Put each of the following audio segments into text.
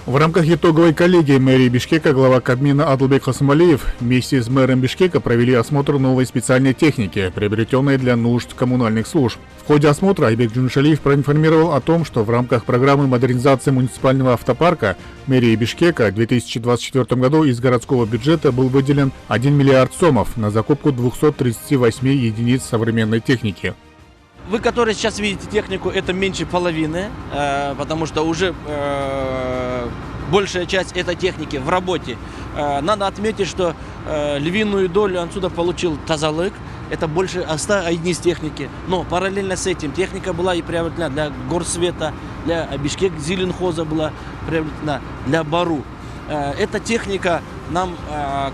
В рамках итоговой коллегии мэрии Бишкека глава Кабмина Адылбек Хасымалиев вместе с мэром Бишкека провели осмотр новой специальной техники, приобретенной для нужд коммунальных служб. В ходе осмотра Айбек Джуншалиев проинформировал о том, что в рамках программы модернизации муниципального автопарка мэрии Бишкека в 2024 году из городского бюджета был выделен 1 миллиард сомов на закупку 238 единиц современной техники. Вы, которые сейчас видите технику, это меньше половины, потому что уже большая часть этой техники в работе. Надо отметить, что львиную долю отсюда получил Тазалык, это больше 100 единиц техники. Но параллельно с этим техника была и приобретена для Горсвета, для Бишкек-Зеленхоза была приобретена, для Бару. Эта техника нам,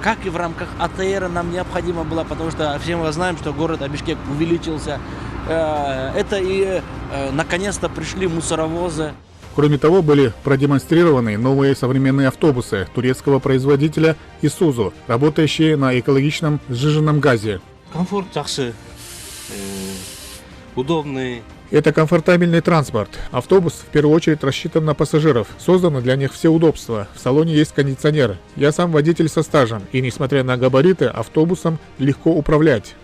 как и в рамках АТР, нам необходима была, потому что все мы знаем, что город Бишкек увеличился. Это и наконец-то пришли мусоровозы. Кроме того, были продемонстрированы новые современные автобусы турецкого производителя Исузу, работающие на экологичном сжиженном газе. Комфорт, удобный. Это комфортабельный транспорт. Автобус в первую очередь рассчитан на пассажиров. Создано для них все удобства. В салоне есть кондиционер. Я сам водитель со стажем, и несмотря на габариты, автобусом легко управлять.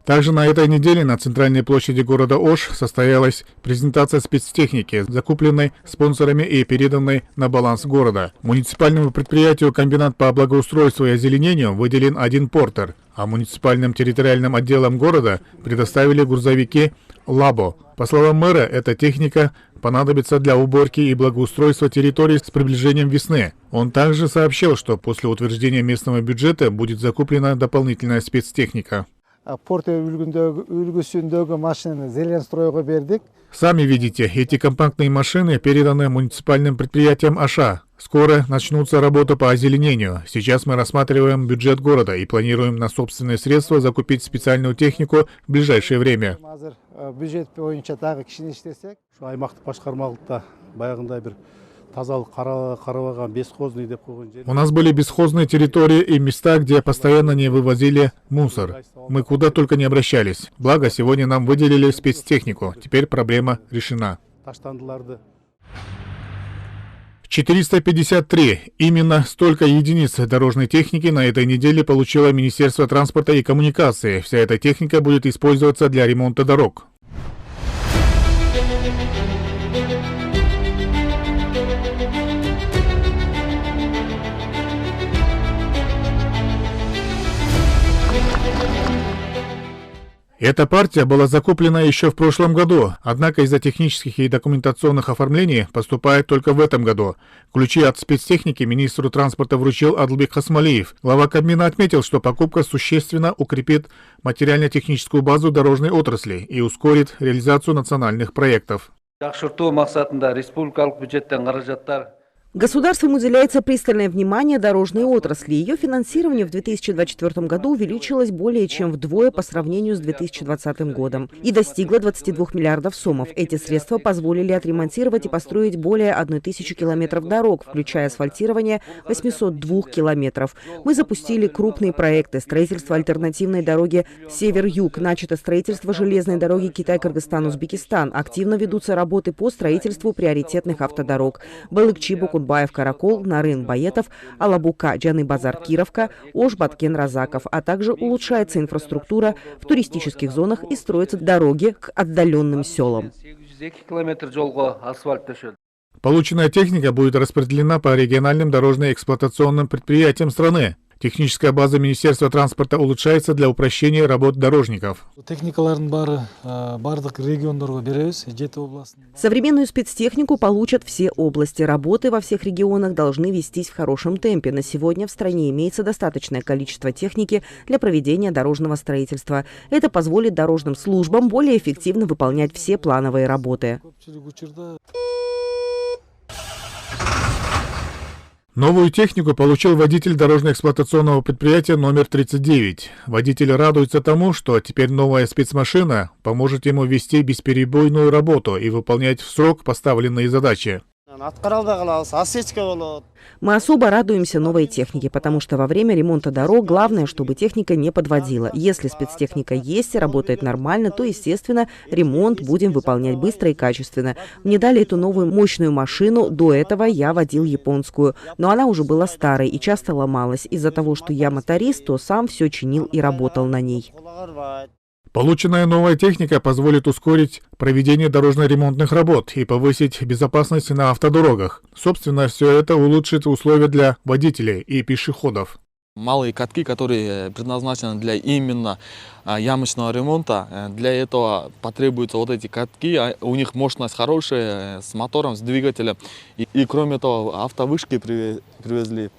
Также на этой неделе на центральной площади города Ош состоялась презентация спецтехники, закупленной спонсорами и переданной на баланс города. Муниципальному предприятию «Комбинат по благоустройству и озеленению» выделен 1 портер, а муниципальным территориальным отделам города предоставили грузовики «Лабо». По словам мэра, эта техника понадобится для уборки и благоустройства территорий с приближением весны. Он также сообщил, что после утверждения местного бюджета будет закуплена дополнительная спецтехника. Сами видите, эти компактные машины переданы муниципальным предприятиям Аша. Скоро начнутся работы по озеленению. Сейчас мы рассматриваем бюджет города и планируем на собственные средства закупить специальную технику в ближайшее время. У нас были бесхозные территории и места, где постоянно не вывозили мусор. Мы куда только не обращались. Благо, сегодня нам выделили спецтехнику. Теперь проблема решена. 453. Именно столько единиц дорожной техники на этой неделе получило Министерство транспорта и коммуникации. Вся эта техника будет использоваться для ремонта дорог. Эта партия была закуплена еще в прошлом году, однако из-за технических и документационных оформлений поступает только в этом году. Ключи от спецтехники министру транспорта вручил Адылбек Хасымалиев. Глава Кабмина отметил, что покупка существенно укрепит материально-техническую базу дорожной отрасли и ускорит реализацию национальных проектов. Государством уделяется пристальное внимание дорожной отрасли. Ее финансирование в 2024 году увеличилось более чем вдвое по сравнению с 2020 годом и достигло 22 миллиардов сомов. Эти средства позволили отремонтировать и построить более 1000 километров дорог, включая асфальтирование 802 километров. Мы запустили крупные проекты: строительство альтернативной дороги Север-Юг, начато строительство железной дороги Китай-Кыргызстан-Узбекистан. Активно ведутся работы по строительству приоритетных автодорог: Балыкчи-Бокунбаев, Каракол, Нарын-Баетов, Алабука, Джаны-Базар-Кировка, Ош-Баткен-Разаков, а также улучшается инфраструктура в туристических зонах и строятся дороги к отдаленным селам. Полученная техника будет распределена по региональным дорожно-эксплуатационным предприятиям страны. Техническая база Министерства транспорта улучшается для упрощения работ дорожников. Современную спецтехнику получат все области. Работы во всех регионах должны вестись в хорошем темпе. На сегодня в стране имеется достаточное количество техники для проведения дорожного строительства. Это позволит дорожным службам более эффективно выполнять все плановые работы. Новую технику получил водитель дорожно-эксплуатационного предприятия номер 39. Водитель радуется тому, что теперь новая спецмашина поможет ему вести бесперебойную работу и выполнять в срок поставленные задачи. Мы особо радуемся новой технике, потому что во время ремонта дорог главное, чтобы техника не подводила. Если спецтехника есть и работает нормально, то, естественно, ремонт будем выполнять быстро и качественно. Мне дали эту новую мощную машину, до этого я водил японскую, но она уже была старой и часто ломалась. Из-за того, что я моторист, то сам все чинил и работал на ней. Полученная новая техника позволит ускорить проведение дорожно-ремонтных работ и повысить безопасность на автодорогах. Собственно, все это улучшит условия для водителей и пешеходов. Малые катки, которые предназначены для именно ямочного ремонта, для этого потребуются вот эти катки, у них мощность хорошая, с мотором, с двигателем. И кроме того, автовышки привезли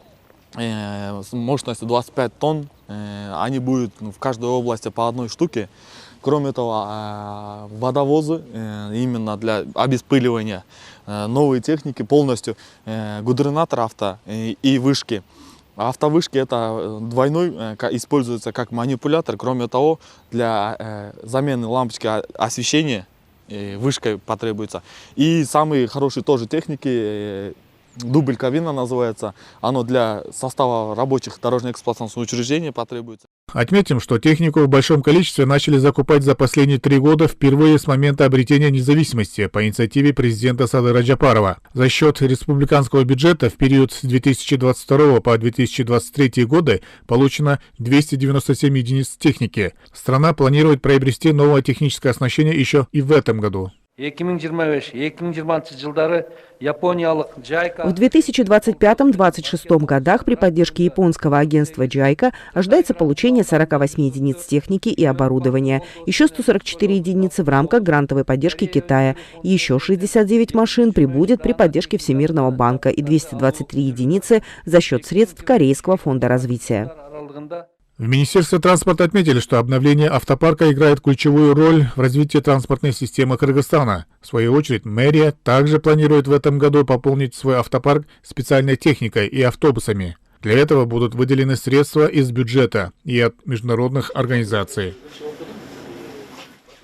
с мощностью 25 тонн, они будут в каждой области по одной штуке. Кроме того, водовозы именно для обеспыливания, новые техники полностью, гудернатор авто и вышки. Автовышки это двойной, используется как манипулятор. Кроме того, для замены лампочки освещения вышкой потребуется. И самые хорошие тоже техники, дубль кабина называется, оно для состава рабочих дорожно-эксплуатационных учреждений потребуется. Отметим, что технику в большом количестве начали закупать за последние 3 года впервые с момента обретения независимости по инициативе президента Садыра Джапарова. За счет республиканского бюджета в период с 2022 по 2023 годы получено 297 единиц техники. Страна планирует приобрести новое техническое оснащение еще и в этом году. В 2025-2026 годах при поддержке японского агентства JICA ожидается получение 48 единиц техники и оборудования, еще 144 единицы в рамках грантовой поддержки Китая, еще 69 машин прибудет при поддержке Всемирного банка и 223 единицы за счет средств Корейского фонда развития. В Министерстве транспорта отметили, что обновление автопарка играет ключевую роль в развитии транспортной системы Кыргызстана. В свою очередь, мэрия также планирует в этом году пополнить свой автопарк специальной техникой и автобусами. Для этого будут выделены средства из бюджета и от международных организаций.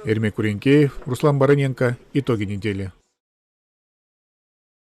Эрмек Куренкеев, Руслан Бароненко. Итоги недели.